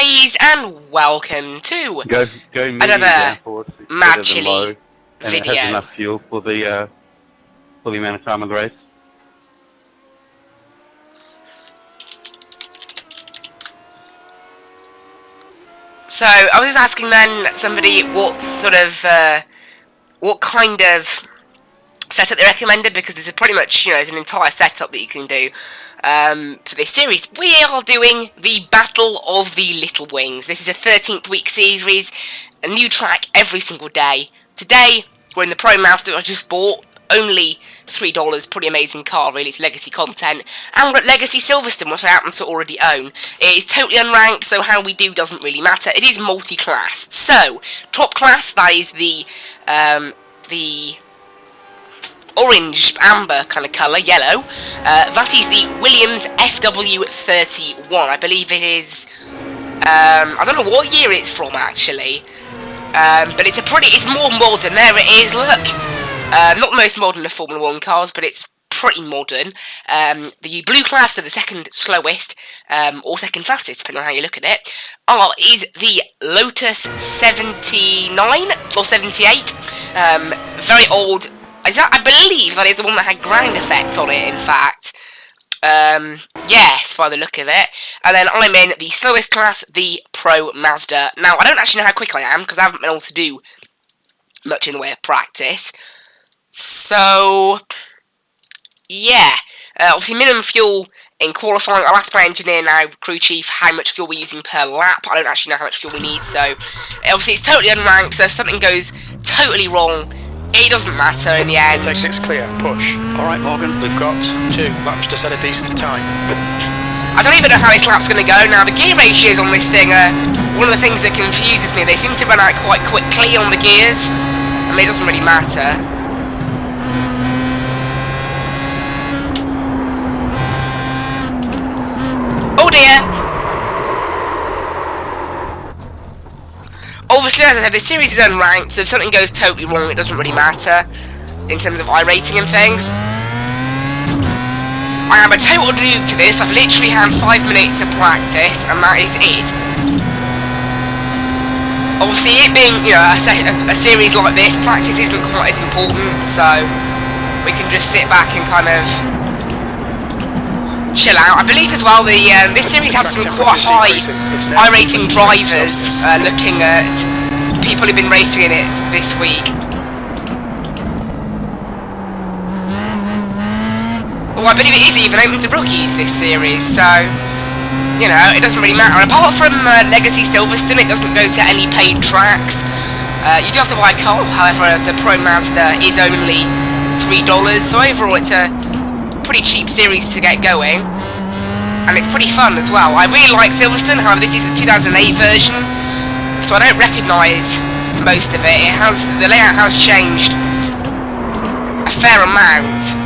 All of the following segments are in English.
guys, and welcome to another Mad Chili video. It has enough fuel for the amount of time of the race. So I was just asking then somebody what kind of setup they recommended, because this is pretty much, it's an entire setup that you can do for this series. We are doing the Battle of the Little Wings. This is a 13th week series, a new track every single day. Today, we're in the Pro Master I just bought, only $3, pretty amazing car, really, it's legacy content. And we're at Legacy Silverstone, which I happen to already own. It is totally unranked, so how we do doesn't really matter. It is multi-class. So, top class, that is the orange, amber kind of colour, yellow. That is the Williams FW31. I believe it is, I don't know what year it's from, actually. But it's more modern. There it is, look. Not the most modern of Formula 1 cars, but it's pretty modern. The blue class, so the second slowest, or second fastest, depending on how you look at it, is the Lotus 79 or 78. Very old. I believe that is the one that had ground effect on it, in fact. Yes, by the look of it. And then I'm in the slowest class, the Pro Mazda. Now, I don't actually know how quick I am, because I haven't been able to do much in the way of practice. So, yeah. Obviously, minimum fuel in qualifying. I'll ask my engineer now, crew chief, how much fuel we're using per lap. I don't actually know how much fuel we need, so obviously it's totally unranked, so if something goes totally wrong, it doesn't matter in the end. Take 6 clear, push. Alright Morgan, we've got 2 laps to set a decent time. I don't even know how this lap's going to go. Now, the gear ratios on this thing are one of the things that confuses me. They seem to run out quite quickly on the gears. I mean, it doesn't really matter. Oh dear! Obviously, as I said, this series is unranked, so if something goes totally wrong, it doesn't really matter in terms of iRacing and things. I am a total noob to this. I've literally had 5 minutes of practice, and that is it. Obviously, it being, a series like this, practice isn't quite as important, so we can just sit back and kind of chill out. I believe as well this series has some quite high iRacing drivers, looking at people who've been racing in it this week. Well, I believe it is even open to rookies, this series, so, it doesn't really matter. Apart from Legacy Silverstone, it doesn't go to any paid tracks. You do have to buy a car, however, the Pro Mazda is only $3, so overall it's a pretty cheap series to get going, and it's pretty fun as well. I really like Silverstone, however this is the 2008 version, so I don't recognise most of it. The layout has changed a fair amount.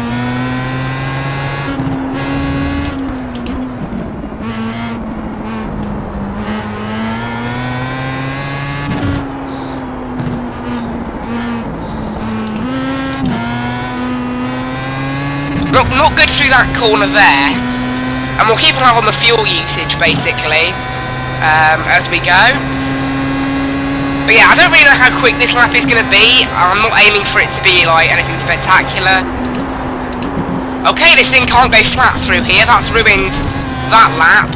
Not good through that corner there, and we'll keep an eye on the fuel usage basically as we go. But yeah, I don't really know how quick this lap is going to be. I'm not aiming for it to be like anything spectacular. Okay, this thing can't go flat through here. That's ruined that lap.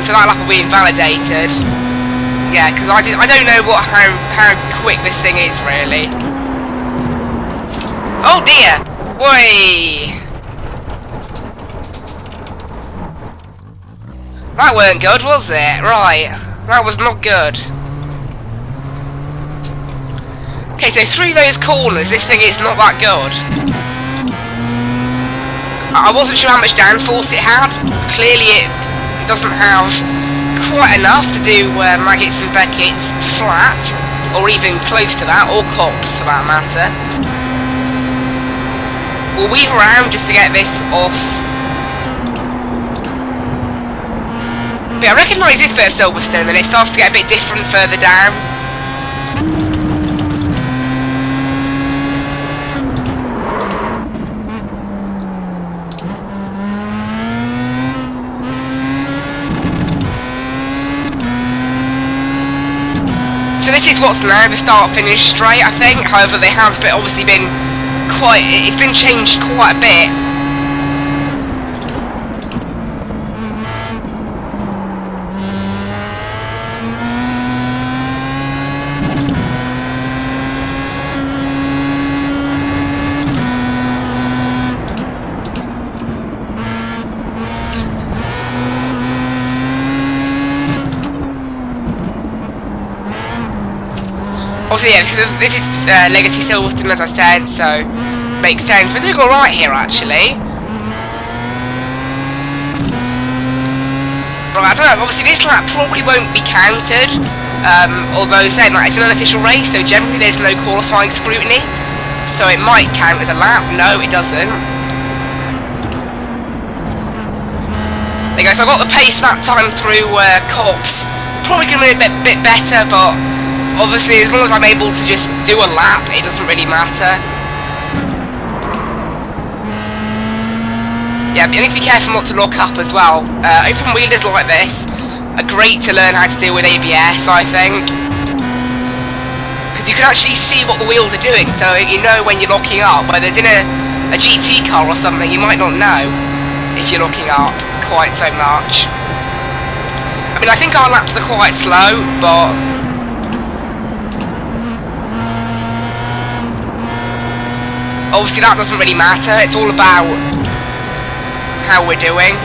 So that lap will be invalidated. Yeah, because I don't know how quick this thing is really. Oh dear. Whey! That weren't good, was it? Right. That was not good. Okay, so through those corners, this thing is not that good. I wasn't sure how much downforce it had. Clearly it doesn't have quite enough to do Maggots and Beckett's flat, or even close to that, or Cops for that matter. We'll weave around just to get this off. But I recognise this bit of Silverstone, and it starts to get a bit different further down. So this is what's now the start-finish straight, I think. However, there has obviously been it's been changed quite a bit. Obviously, yeah, this is Legacy Silverstone, as I said, so makes sense. We're doing alright here, actually. Right, I don't know, obviously this lap probably won't be counted, although saying that it's an unofficial race, so generally there's no qualifying scrutiny, so it might count as a lap. No, it doesn't. There you go, so I got the pace that time through Cops. Probably going to be a bit better, but obviously, as long as I'm able to just do a lap, it doesn't really matter. Yeah, you need to be careful not to lock up as well. Open wheelers like this are great to learn how to deal with ABS, I think. Because you can actually see what the wheels are doing, so you know when you're locking up. Whereas in a GT car or something, you might not know if you're locking up quite so much. I mean, I think our laps are quite slow, but obviously that doesn't really matter, it's all about how we're doing.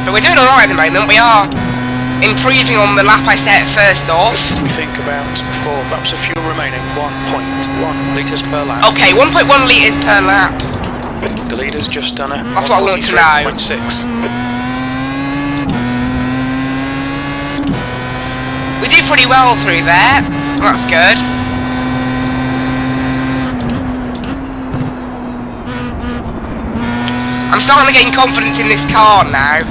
But we're doing alright at the moment, we are improving on the lap I set first off. We think about 4 laps of fuel remaining, 1.1 litres per lap. Okay, 1.1 litres per lap. The leader's just done a That's what I want to know. 143.6. We do pretty well through there. That's good. I'm starting to gain confidence in this car now.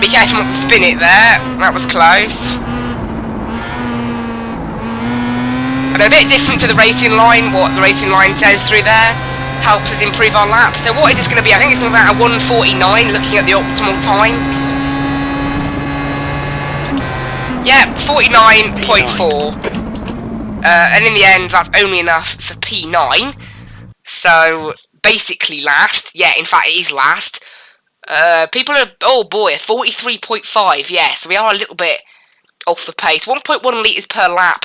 Be careful not to spin it there. That was close. And a bit different to the racing line, what the racing line says through there. Helps us improve our lap. So what is this going to be? I think it's going to be about a 1:49 looking at the optimal time. Yeah, 49.4. And in the end, that's only enough for P9. So, basically last. Yeah, in fact, it is last. People are, oh boy, 43.5. Yeah, so we are a little bit off the pace. 1.1 litres per lap.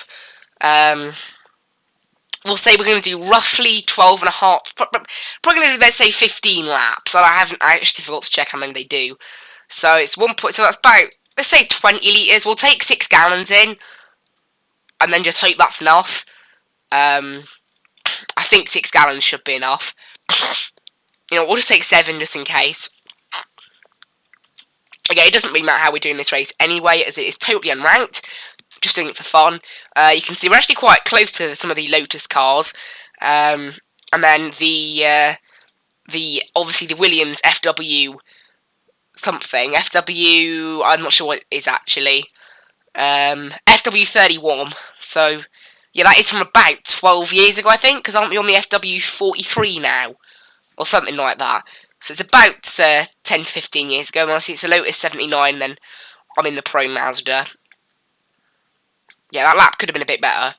We'll say we're going to do roughly 12 and a half, probably going to do, let's say, 15 laps. I actually forgot to check how many they do. So it's so that's about, let's say, 20 litres. We'll take 6 gallons in, and then just hope that's enough. I think 6 gallons should be enough. You know, we'll just take 7 just in case. Okay, it doesn't really matter how we're doing this race anyway, as it is totally unranked. Just doing it for fun. You can see we're actually quite close to some of the Lotus cars, and then obviously the Williams FW something. FW, I'm not sure what it is actually. FW31. So yeah, that is from about 12 years ago, I think, because aren't we on the FW43 now, or something like that? So it's about 10 to 15 years ago. And obviously it's a Lotus 79, and then I'm in the Pro Mazda. Yeah, that lap could have been a bit better.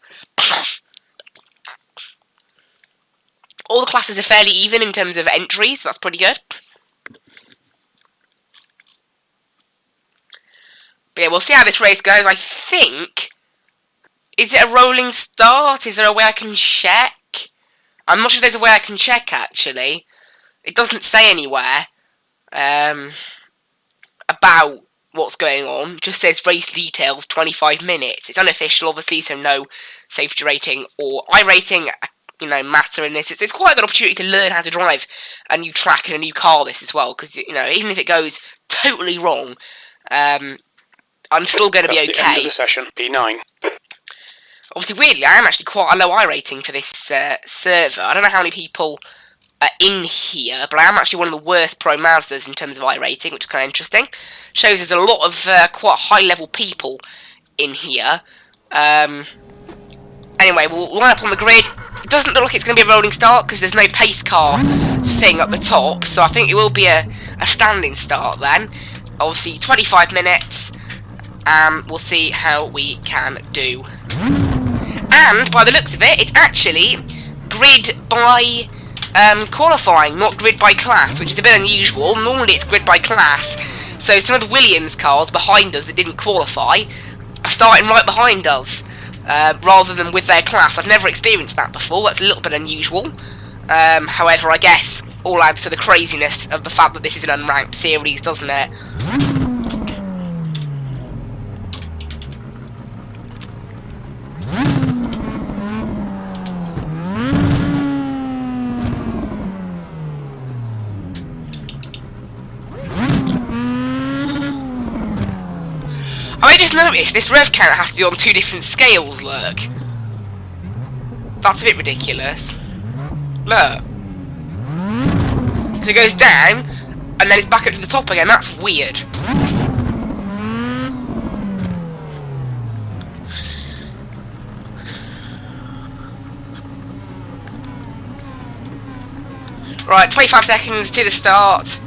All the classes are fairly even in terms of entries, so that's pretty good. But yeah, we'll see how this race goes. I think... Is it a rolling start? Is there a way I can check? I'm not sure if there's a way I can check, actually. It doesn't say anywhere about what's going on. It just says race details, 25 minutes. It's unofficial, obviously, so no safety rating or iRacing, you know, matter in this. It's quite a good opportunity to learn how to drive a new track and a new car, this as well, because, you know, even if it goes totally wrong, I'm still going to be okay. That's the end of the session, P9. Obviously, weirdly, I am actually quite a low iRating for this server. I don't know how many people are in here, but I am actually one of the worst Pro Mazdas in terms of iRating, which is kind of interesting. Shows there's a lot of quite high-level people in here. Anyway, we'll line up on the grid, It doesn't look like it's going to be a rolling start because there's no pace car thing at the top, so I think it will be a standing start then. Obviously 25 minutes, and we'll see how we can do. And by the looks of it, it's actually grid by qualifying, not grid by class, which is a bit unusual. Normally it's grid by class, so some of the Williams cars behind us that didn't qualify are starting right behind us, rather than with their class. I've never experienced that before. That's a little bit unusual. However, I guess all adds to the craziness of the fact that this is an unranked series, doesn't it? I just noticed this rev count has to be on 2 different scales, look. That's a bit ridiculous. Look. So it goes down, and then it's back up to the top again. That's weird. Right, 25 seconds to the start.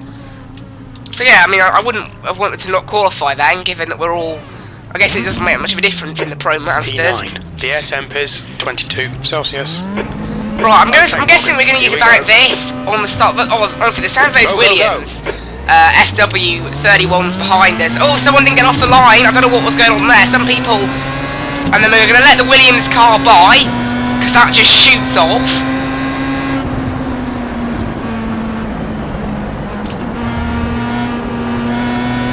So yeah, I mean, I wouldn't have wanted to not qualify then, given that we're all... I guess it doesn't make much of a difference in the Pro Masters. P9. The air temp is 22 Celsius. Right, I'm guessing we're going to use about this on the start. But honestly, the sounds of those Williams FW31s behind us. Oh, someone didn't get off the line. I don't know what was going on there. Some people... And then we're going to let the Williams car by, because that just shoots off.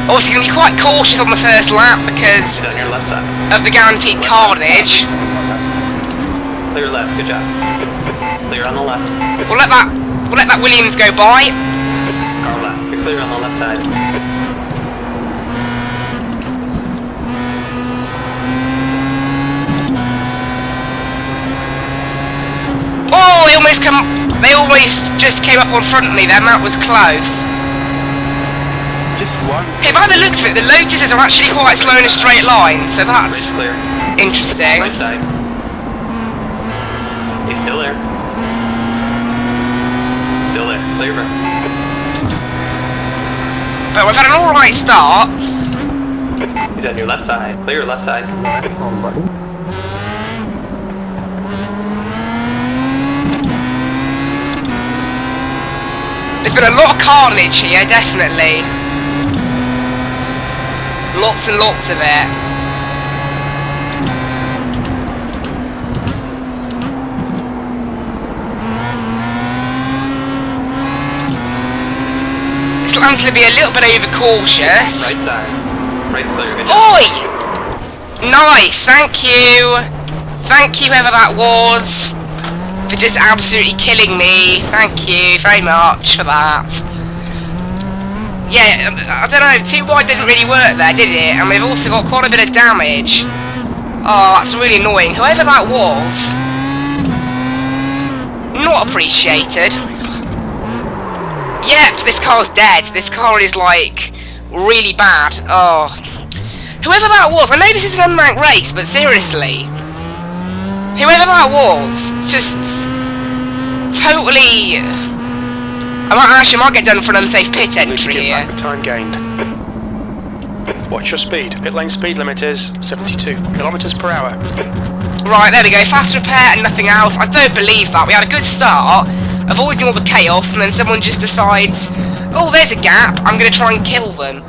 Obviously, going to be quite cautious on the first lap because On your left side. of the guaranteed carnage. Clear left, good job. Clear on the left. We'll let that Williams go by. Car left. You're clear on the left side. Oh, they almost just came up on front of me then. That was close. Just one. Okay, by the looks of it, the Lotuses are actually quite slow in a straight line, so that's Clear. interesting. Right side. He's still there. Still there. Clear, bro. But we've had an alright start. He's on your left side. Clear left side. There's been a lot of carnage here, definitely. Lots and lots of it. This land's going to be a little bit overcautious. Right side. Right's clear. Good job. Oi! Nice, thank you. Thank you, whoever that was, for just absolutely killing me. Thank you very much for that. Yeah, I don't know, too wide didn't really work there, did it? And we've also got quite a bit of damage. Oh, that's really annoying. Whoever that was, not appreciated. Yep, this car's dead. This car is, like, really bad. Oh. Whoever that was, I know this is an unranked race, but seriously. Whoever that was, it's just totally... I might get done for an unsafe pit entry here. Time gained. Watch your speed. Pit lane speed limit is 72 kilometers per hour. Right, there we go. Fast repair and nothing else. I don't believe that. We had a good start, avoiding all the chaos, and then someone just decides, oh, there's a gap, I'm going to try and kill them.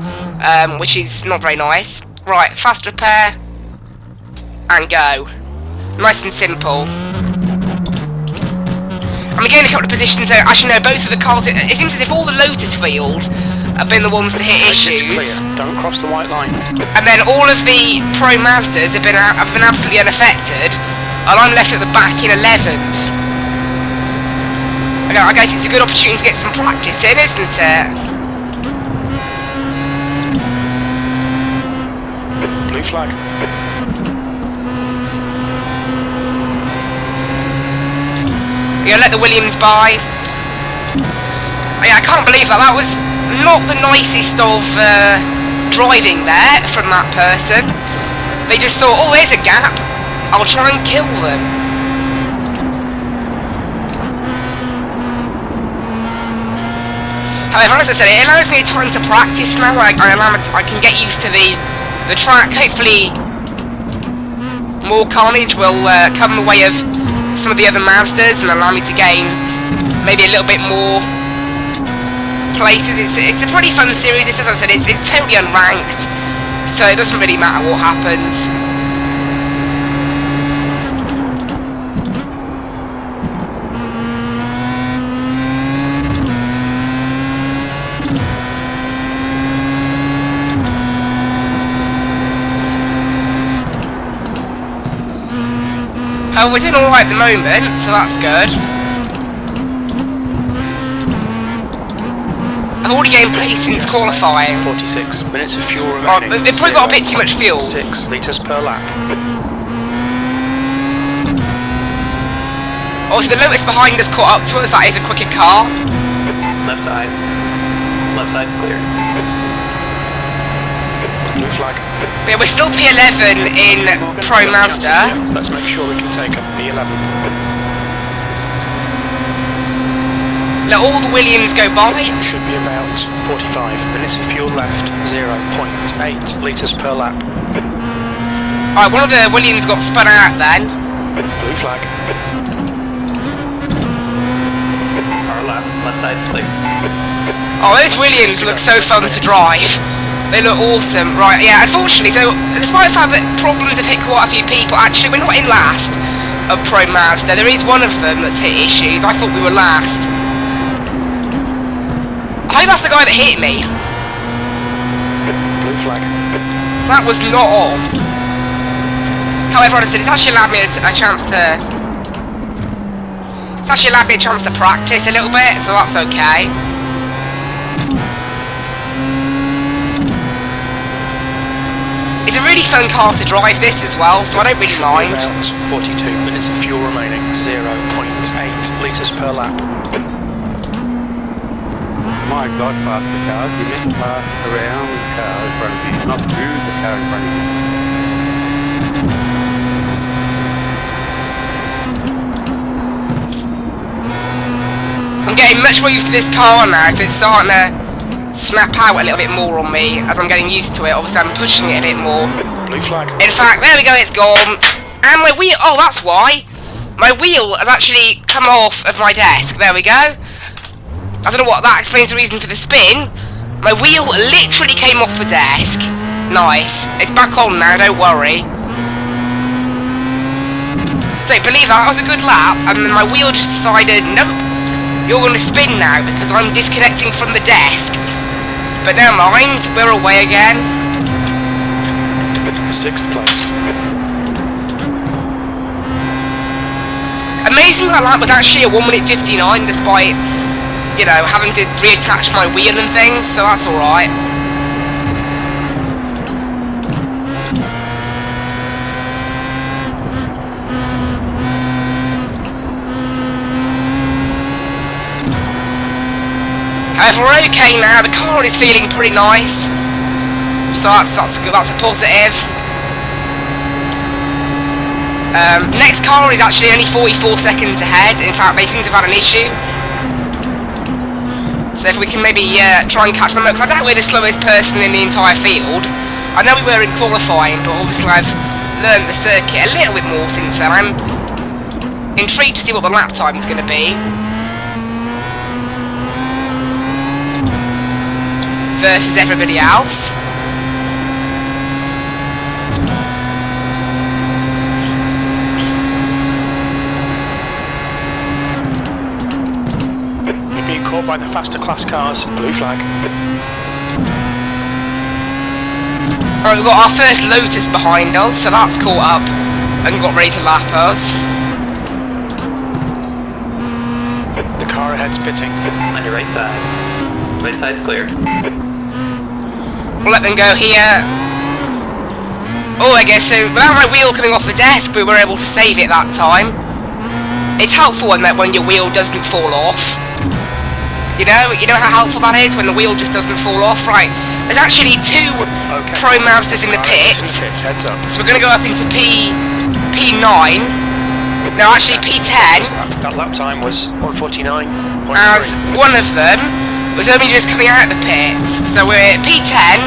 Which is not very nice. Right, fast repair, and go. Nice and simple. I'm getting a couple of positions there. Actually, no, both of the cars. It seems as if all the Lotus field have been the ones to hit issues. Don't cross the white line. And then all of the Pro Mazdas have been absolutely unaffected. And I'm left at the back in 11th. Okay, I guess it's a good opportunity to get some practice in, isn't it? Blue flag. We're gonna let the Williams by. Oh, yeah, I can't believe that. That was not the nicest of driving there from that person. They just thought, oh, there's a gap. I'll try and kill them. However, as I said, it allows me time to practice now. I can get used to the track. Hopefully, more carnage will come in the way of some of the other Mazdas and allow me to gain maybe a little bit more places. It's a pretty fun series. As I said, it's totally unranked, so it doesn't really matter what happens. Oh, we're doing alright at the moment, so that's good. I've already gained place since qualifying. 46 minutes of fuel remaining. Oh, they've probably got a bit too much fuel. 6 litres per lap. Oh, so the Lotus behind us caught up to us. That is a quicker car. Left side. Left side's clear. Blue flag. But yeah, we're still P11 in Pro Mazda. Let's make sure we can take up P11. Let all the Williams go by. Should be about 45 minutes of fuel left. 0.8 litres per lap. Alright, one of the Williams got spun out then. Blue flag. Our left side's clear. Oh, those Williams look so fun to drive. They look awesome. Right, yeah, unfortunately, so despite the fact that problems have hit quite a few people, actually we're not in last of Pro Mazda. There is one of them that's hit issues. I thought we were last. I hope that's the guy that hit me. Blue flag. That was not on. However, as I said, it's actually allowed me a chance to... It's actually allowed me a chance to practice a little bit, so that's okay. It's a really fun car to drive this as well, so I don't really mind. About 42 minutes of fuel remaining, 0.8 litres per lap. My God, past the cars, you meant pass around the car in front of you, not through the car in front of you. I'm getting much more used to this car now, so it's starting to snap out a little bit more on me as I'm getting used to it. Obviously I'm pushing it a bit more. Blue flag. In fact, there we go, it's gone. And my wheel, oh that's why. My wheel has actually come off of my desk. There we go. I don't know what, that explains the reason for the spin. My wheel literally came off the desk. Nice. It's back on now, don't worry. Don't believe that was a good lap. And then my wheel just decided, nope, you're going to spin now because I'm disconnecting from the desk. But never mind, we're away again. 6th place. Amazing that lap was actually a 1 minute 59 despite, you know, having to reattach my wheel and things, so that's alright. However, we're okay now. The car is feeling pretty nice, so that's good. That's a positive. Next car is actually only 44 seconds ahead. In fact, they seem to have had an issue. So if we can maybe try and catch them up, because I doubt we're the slowest person in the entire field. I know we were in qualifying, but obviously I've learned the circuit a little bit more since then. I'm intrigued to see what the lap time is going to be versus everybody else. You're being caught by the faster class cars. Blue flag. Alright, we've got our first Lotus behind us, so that's caught up and got ready to lap us. The car ahead's pitting. On your right side. Right side's clear. We'll let them go here. Oh, I guess so. Without my wheel coming off the desk, we were able to save it that time. It's helpful in that when your wheel doesn't fall off. You know how helpful that is when the wheel just doesn't fall off, right? There's actually 2 Pro Mazdas in the pits, Heads up. so we're going to go up into P9. No, actually P10. That lap time was 1:49. As one of them was only just coming out of the pits. So we're at P10,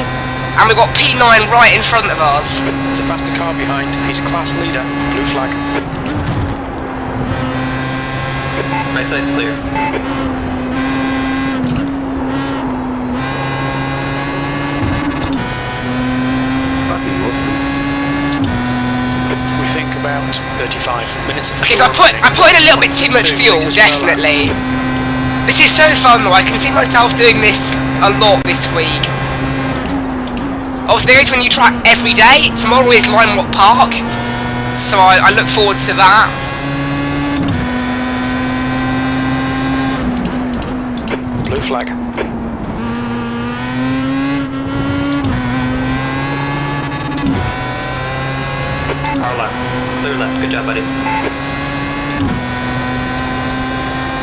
and we've got P9 right in front of us. There's a faster car behind. He's class leader. Blue flag. Right side's clear. Fucking awesome. We think about 35 minutes. Okay, so I put in a little bit too much fuel, definitely. This is so fun though, I can see myself doing this a lot this week. Obviously there is when you track every day, tomorrow is Limerock Park, so I look forward to that. Blue flag. Car left. Clear left. Good job, buddy.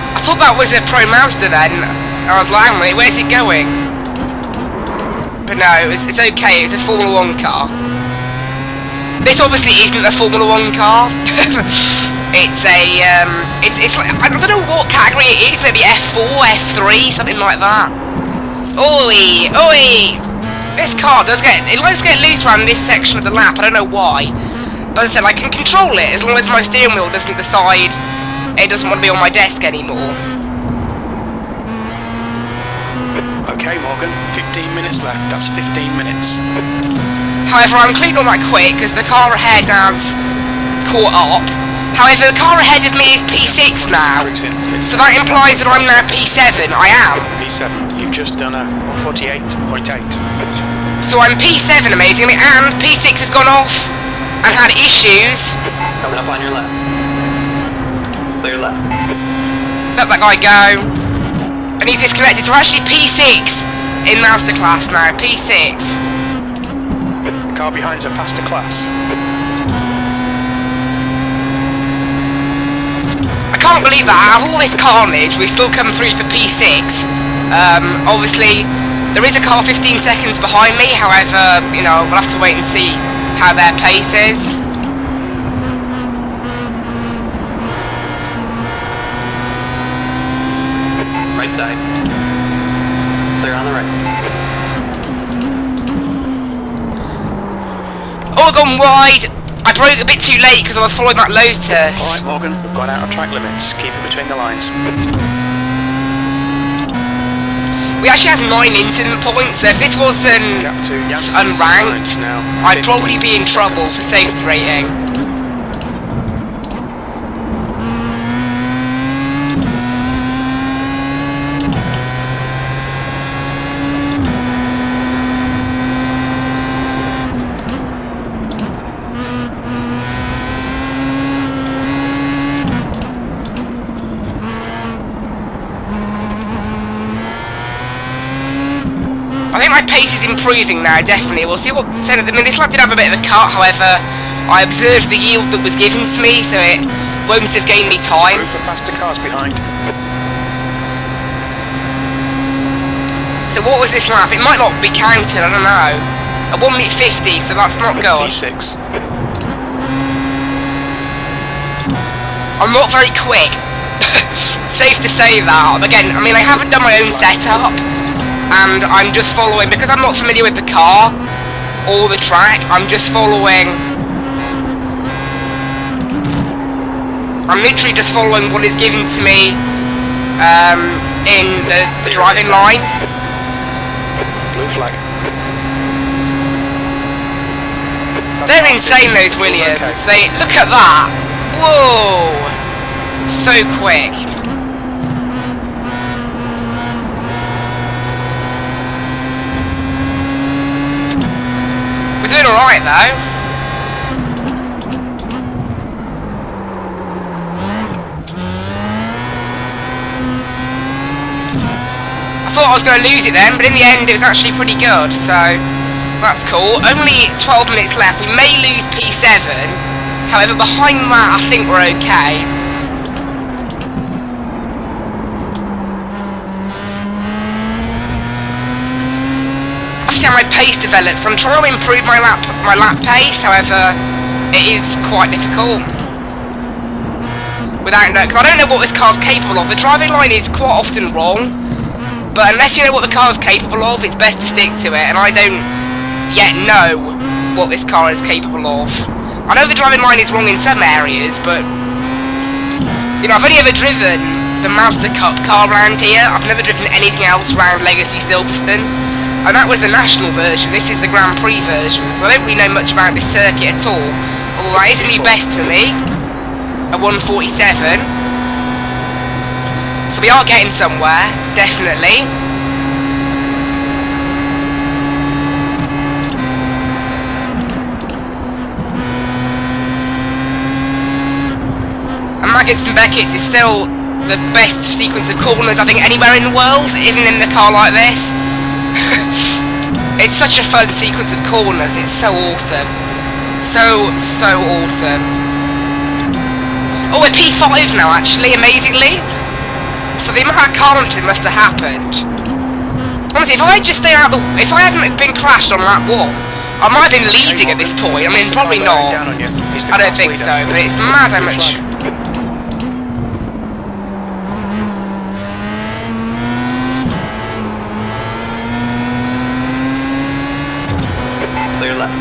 I thought that was a Pro Mazda then. I was like, hang on a minute, where's it going? But no, it's okay, it's a Formula 1 car. This obviously isn't a Formula 1 car. It's a, it's like, I don't know what category it is, maybe F4, F3, something like that. Oi, oi! This car it likes to get loose around this section of the lap, I don't know why. But as I said, I can control it as long as my steering wheel doesn't decide it doesn't want to be on my desk anymore. Okay, Morgan. 15 minutes left. That's 15 minutes. However, I'm clean on that quick because the car ahead has caught up. However, the car ahead of me is P6 now. So that implies that I'm now P7. I am. P7. You've just done a 48.8. So I'm P7, amazingly, and P6 has gone off and had issues. Coming up on your left. Clear left. Let that guy go. And he's disconnected, so we're actually P6 in Masterclass now, P6. The car behind's a faster class. I can't believe that, out of all this carnage, we still come through for P6. Obviously, there is a car 15 seconds behind me, however, you know, we'll have to wait and see how their pace is. Right side. Clear on the right. Oh, I've gone wide! I broke a bit too late because I was following that Lotus. Alright, Morgan, we've gone out of track limits. Keep it between the lines. We actually have 9 incident points, so if this wasn't unranked, I'd probably be in trouble for safety rating. I think my pace is improving now, definitely. We'll see what... So, I mean, this lap did have a bit of a cut, however, I observed the yield that was given to me, so it won't have gained me time. Move the faster cars behind. So what was this lap? It might not be counted, I don't know. A 1 minute 50, so that's not good. P6. I'm not very quick. Safe to say that. Again, I mean, I haven't done my own setup, and I'm just following, because I'm not familiar with the car or the track, I'm just following... I'm literally just following what is given to me in the driving line. Blue flag. They're insane, those Williams. They look at that. Whoa, so quick. We're doing all right though. I thought I was going to lose it then, but in the end it was actually pretty good, so that's cool. Only 12 minutes left. We may lose P7, however behind that I think we're okay. I'll see how my pace develops. I'm trying to improve my lap pace, however it is quite difficult. Without, because I don't know what this car's capable of. The driving line is quite often wrong. But unless you know what the car is capable of, it's best to stick to it, and I don't yet know what this car is capable of. I know the driving line is wrong in some areas, but you know, I've only ever driven the Mazda Cup car around here. I've never driven anything else around Legacy Silverstone, and that was the national version. This is the Grand Prix version, so I don't really know much about this circuit at all. Although that is a new best for me, a 147. So we are getting somewhere, definitely. And Maggots and Beckett's is still the best sequence of corners, I think, anywhere in the world, even in a car like this. It's such a fun sequence of corners, it's so awesome. So awesome. Oh, we're P5 now, actually, amazingly. So the amount of carnage must have happened. Honestly, if I had just stayed out if I hadn't been crashed on lap 1, I might have been leading at this point. I mean, probably not. I don't think so, but it's mad how much. Clear left.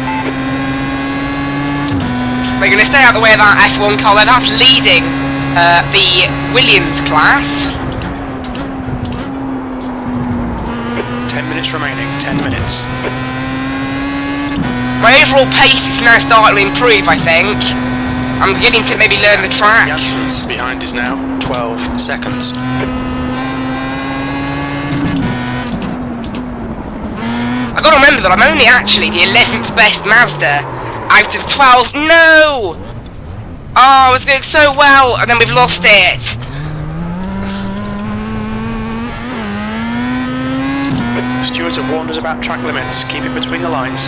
We're going to stay out the way of that F1 car there. That's leading the Williams class. 10 minutes remaining, 10 minutes. My overall pace is now starting to improve, I think. I'm beginning to maybe learn the track. Jansen's behind is now 12 seconds. I've got to remember that I'm only actually the 11th best Mazda out of 12. No! Oh, I was doing so well, and then we've lost it. Stewards have warned us about track limits. Keep it between the lines.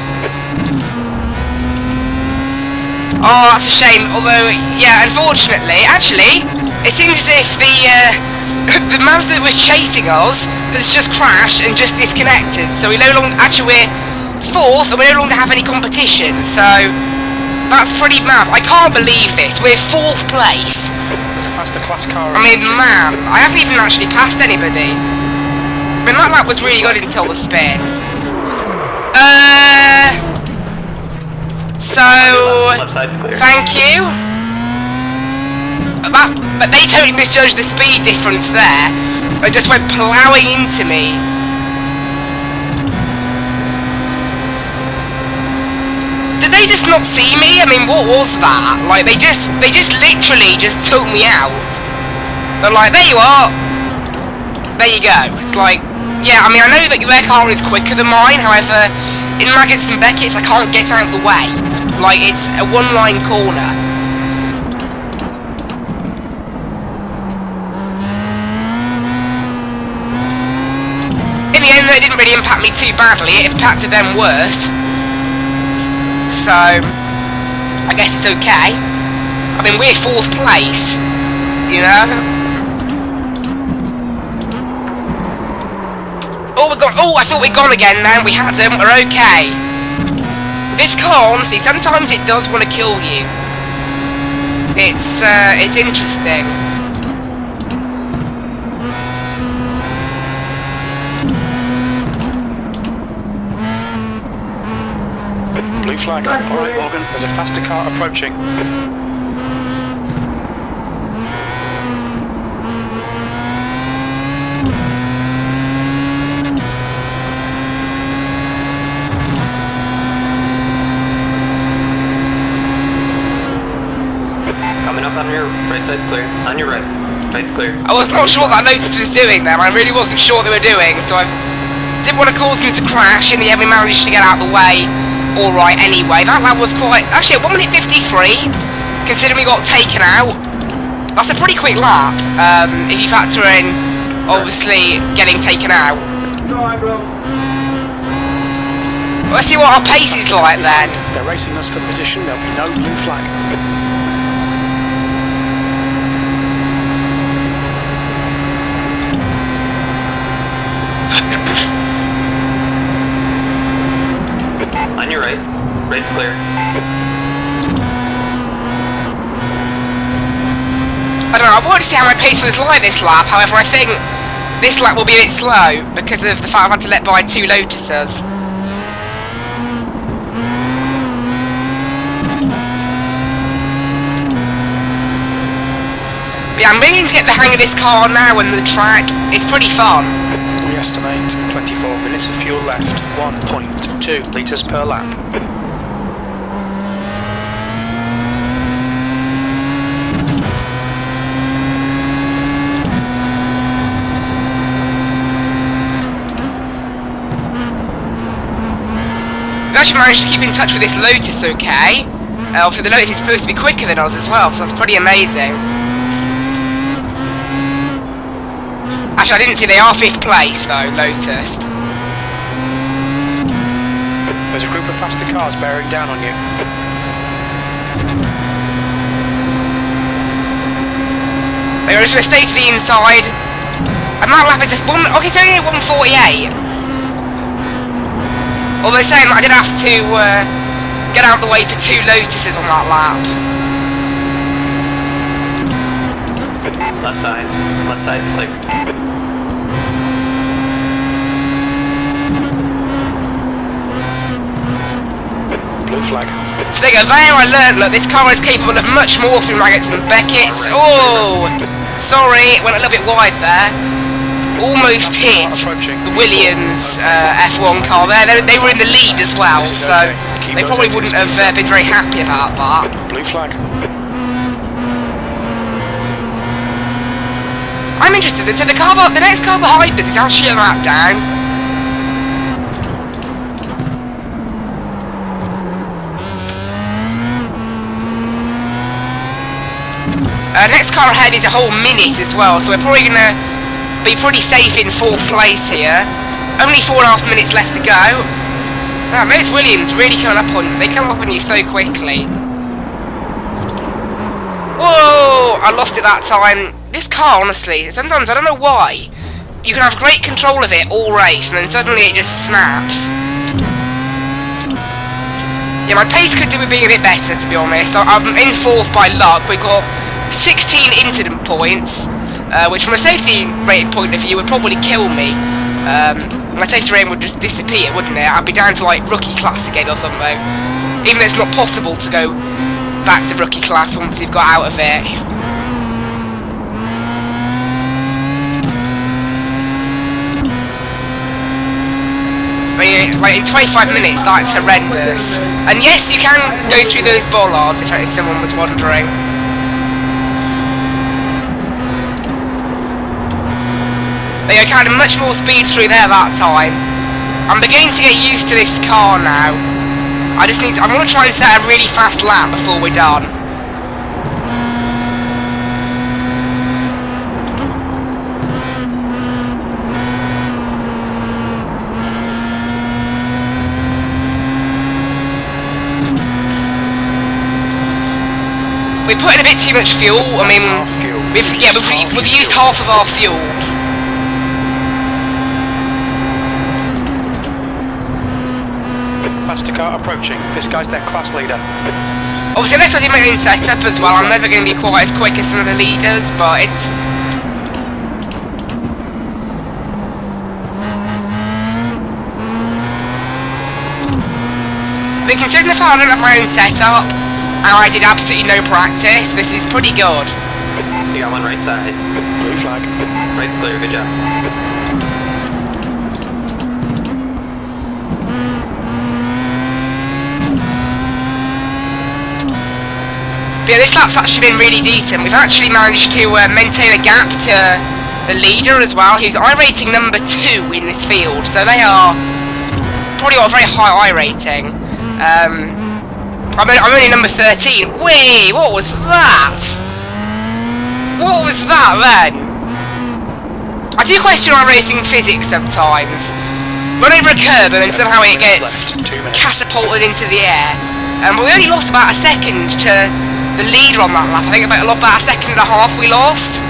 Oh, that's a shame. Although, yeah, unfortunately, actually, it seems as if the Mazda that was chasing us has just crashed and just disconnected. So we no longer, actually, we're 4th, and we no longer have any competition. So that's pretty mad. I can't believe this. We're 4th place. There's a faster class car. I mean, man, I haven't even actually passed anybody. I mean, that lap was really good until the spin. So, Left side's clear. thank you. But they totally misjudged the speed difference there. They just went ploughing into me. Did they just not see me? I mean, what was that? Like, they just literally just took me out. They're like, there you are. There you go. It's like, yeah, I mean, I know that their car is quicker than mine, however, in Maggots and Beckett's, I can't get out of the way. Like, it's a one-line corner. In the end, though, it didn't really impact me too badly. It impacted them worse. So, I guess it's okay. I mean, we're 4th place, you know? Oh, I thought we'd gone again now. We hadn't. We're okay. This car, honestly, sometimes it does want to kill you. It's interesting. Blue flag. Alright, Morgan, there's a faster car approaching. Coming up on your right side's clear. On your right. Right's clear. I was not sure what that notice was doing there. I really wasn't sure what they were doing, so I didn't want to cause them to crash. In the end, we managed to get out of the way. Alright, anyway. That lap was quite... Actually, at 1 minute 53, considering we got taken out, that's a pretty quick lap, if you factor in, obviously, getting taken out. Let's see what our pace is like, then. They're racing us for position. There'll be no blue flag. On your right. Right's clear. I don't know, I wanted to see how my pace was like this lap, however I think This lap will be a bit slow because of the fact I've had to let by 2 Lotuses. But yeah, I'm beginning to get the hang of this car now and the track. It's pretty fun. We estimate 24 minutes of fuel left, 1.2 litres per lap. We've actually managed to keep in touch with this Lotus okay. Obviously the Lotus is supposed to be quicker than us as well, so that's pretty amazing. Actually, I didn't see they are 5th place though, Lotus. There's a group of faster cars bearing down on you. They're just going to stay to the inside. And that lap is okay, it's only at 148. Although saying that I did have to get out of the way for 2 Lotuses on that lap. Left side, like. Blue flag. So there you go, there I learned, look, this car is capable of much more through Maggots than Beckett's. Oh! Sorry, went a little bit wide there. Almost hit the Williams F1 car there. They were in the lead as well, so they probably wouldn't have been very happy about that. Blue flag. I'm interested, so the next car behind us is actually a lap down. Next car ahead is a whole minute as well, so we're probably going to be pretty safe in 4th place here. Only 4.5 minutes left to go. Those Williams really come up on you so quickly. Whoa! I lost it that time. This car, honestly, sometimes I don't know why. You can have great control of it all race, and then suddenly it just snaps. Yeah, my pace could do with being a bit better, to be honest. I'm in 4th by luck. We've got 16 incident points, which from a safety rating point of view would probably kill me. My safety rating would just disappear, wouldn't it? I'd be down to like rookie class again or something. Even though it's not possible to go back to rookie class once you've got out of it. Like in 25 minutes, that's horrendous. And yes, you can go through those bollards if someone was wondering. They had much more speed through there that time. I'm beginning to get used to this car now. I want to try and set a really fast lap before we're done. We put in a bit too much fuel. I mean, we've used half of our fuel. Faster car approaching. This guy's their class leader. Obviously, unless I do my own setup as well, I'm never going to be quite as quick as some of the leaders, but it's... But considering the fact I don't have my own setup, and I did absolutely no practice, this is pretty good. You got one right side. Blue flag. Right's clear, good job. But yeah, this lap's actually been really decent. We've actually managed to maintain a gap to the leader as well, who's iRating number 2 in this field. So they are probably got a very high iRating. I'm only number 13. Wait, what was that? What was that then? I do question iRacing physics sometimes. Run over a curb and then somehow it gets catapulted into the air. But we only lost about a second to the leader on that lap. I think about a second and a half we lost.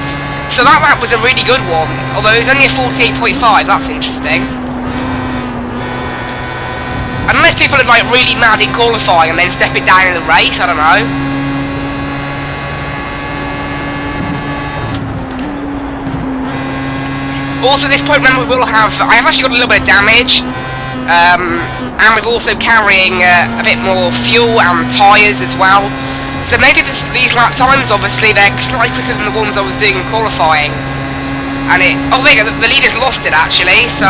So that lap was a really good one. Although it was only a 48.5, that's interesting. Unless people are like really mad in qualifying and then step it down in the race, I don't know. Also, at this point, remember, we will have... I have actually got a little bit of damage. And we're also carrying a bit more fuel and tyres as well. So maybe these lap times, obviously, they're slightly quicker than the ones I was doing in qualifying. And oh, there you go, the leaders lost it, actually, so...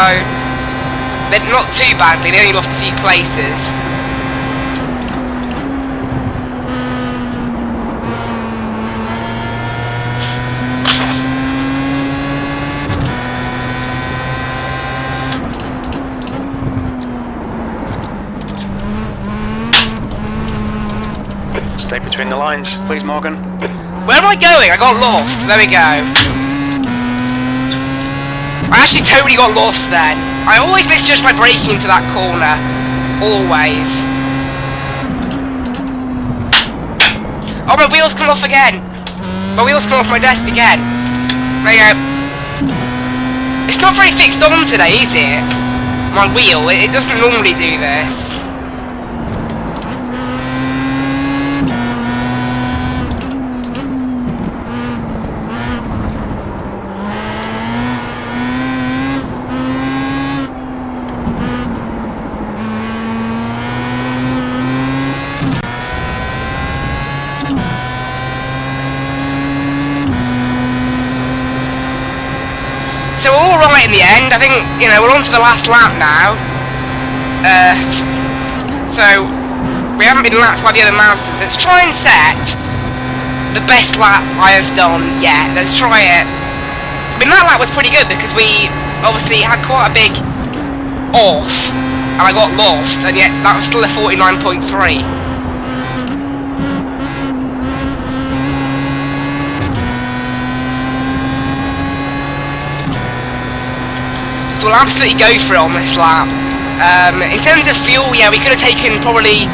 They're not too badly, they only lost a few places. Stay between the lines, please, Morgan. Where am I going? I got lost. There we go. I actually totally got lost then. I always misjudge my braking into that corner. Always. Oh, my wheels come off again. My wheels come off my desk again. There you go. It's not very fixed on today, is it? My wheel. It doesn't normally do this. So we're all right in the end. I think, you know, we're on to the last lap now. So we haven't been lapped by the other masters. Let's try and set the best lap I have done yet. Let's try it. I mean, that lap was pretty good because we obviously had quite a big off and I got lost, and yet that was still a 49.3. So we'll absolutely go for it on this lap. In terms of fuel, yeah, we could have taken probably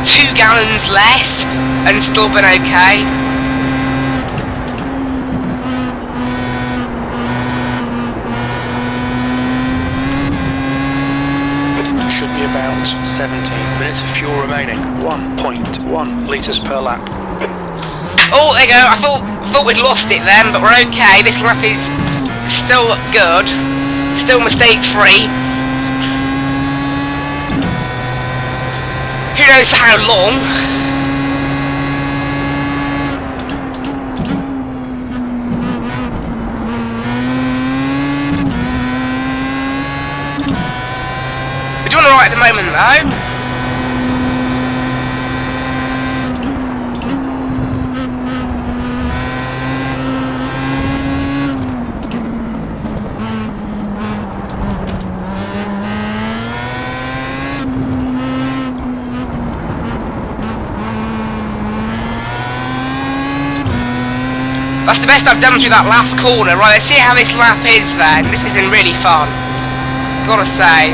2 gallons less and still been okay. Should be about 17 minutes of fuel remaining. 1.1 litres per lap. Oh, there you go. I thought we'd lost it then, but we're okay. This lap is still good. Still mistake-free. Who knows for how long? We're doing alright at the moment, though. That's the best I've done through that last corner. Right, let's see how this lap is then. This has been really fun, gotta say.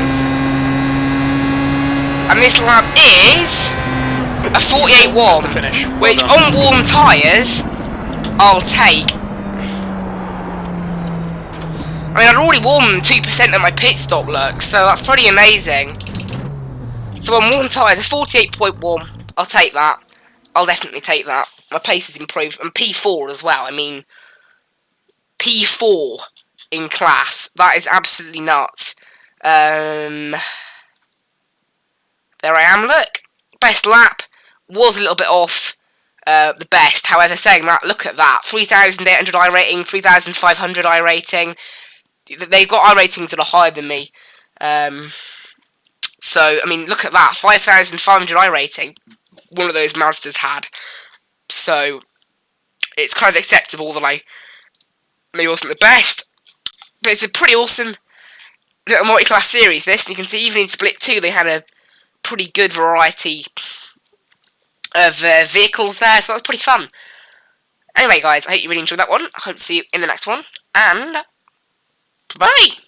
And this lap is a 48.1, which on warm tyres, I'll take. I mean, I'd already won 2% of my pit stop, look, so that's pretty amazing. So on warm tyres, a 48.1, I'll take that. I'll definitely take that. My pace has improved, and P4 as well. I mean, P4 in class. That is absolutely nuts. There I am, look. Best lap was a little bit off the best. However, saying that, look at that. 3,800 I rating, 3,500 I rating. They've got I ratings that are higher than me. So, I mean, look at that. 5,500 I rating. One of those Mazdas had. So, it's kind of acceptable that I maybe wasn't the best. But it's a pretty awesome little multi-class series, this. And you can see even in Split 2 they had a pretty good variety of vehicles there. So that was pretty fun. Anyway, guys, I hope you really enjoyed that one. I hope to see you in the next one. And, bye!